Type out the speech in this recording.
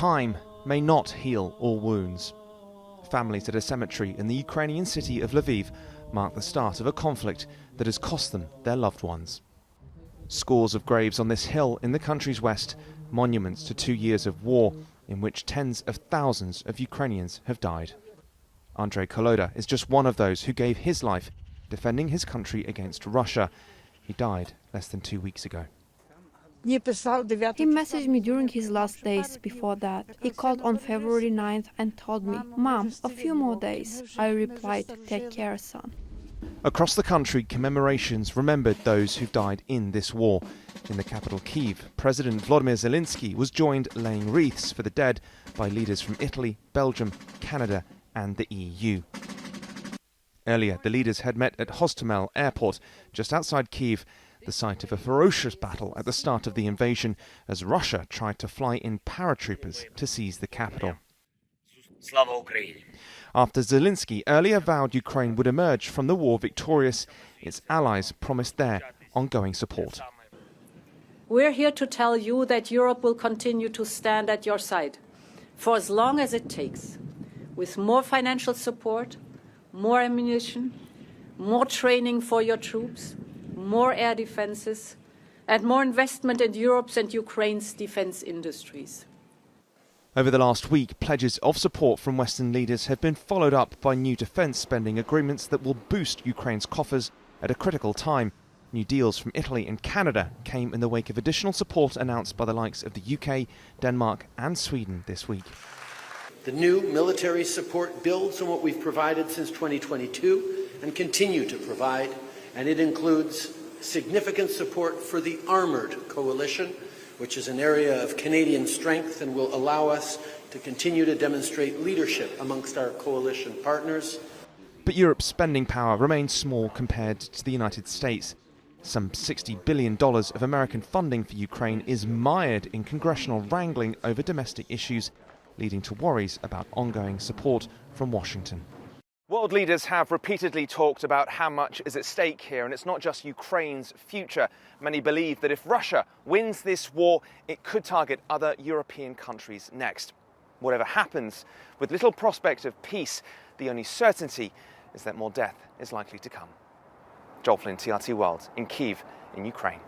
time may not heal all wounds. Families at a cemetery in the Ukrainian city of Lviv mark the start of a conflict that has cost them their loved ones. Scores of graves on this hill in the country's west, monuments to 2 years of war in which tens of thousands of Ukrainians have died. Andrei Koloda is just one of those who gave his life defending his country against Russia. He died less than 2 weeks ago. He messaged me during his last days before that. He called on February 9th and told me, "Mom, a few more days." I replied, "Take care, son." Across the country, commemorations remembered those who died in this war. In the capital Kiev, President Volodymyr Zelenskyy was joined laying wreaths for the dead by leaders from Italy, Belgium, Canada and the EU. Earlier, the leaders had met at Hostomel airport, just outside Kiev, the site of a ferocious battle at the start of the invasion, as Russia tried to fly in paratroopers to seize the capital. After Zelenskyy earlier vowed Ukraine would emerge from the war victorious, its allies promised their ongoing support. We're here to tell you that Europe will continue to stand at your side for as long as it takes, with more financial support, more ammunition, more training for your troops, more air defenses, and more investment in Europe's and Ukraine's defense industries. Over the last week, pledges of support from Western leaders have been followed up by new defence spending agreements that will boost Ukraine's coffers at a critical time. New deals from Italy and Canada came in the wake of additional support announced by the likes of the UK, Denmark and Sweden this week. The new military support builds on what we've provided since 2022 and continue to provide, and it includes significant support for the armoured coalition, which is an area of Canadian strength and will allow us to continue to demonstrate leadership amongst our coalition partners. But Europe's spending power remains small compared to the United States. Some $60 billion of American funding for Ukraine is mired in congressional wrangling over domestic issues, leading to worries about ongoing support from Washington. World leaders have repeatedly talked about how much is at stake here, and it's not just Ukraine's future. Many believe that if Russia wins this war, it could target other European countries next. Whatever happens, with little prospect of peace, the only certainty is that more death is likely to come. Joel Flynn, TRT World, in Kiev, in Ukraine.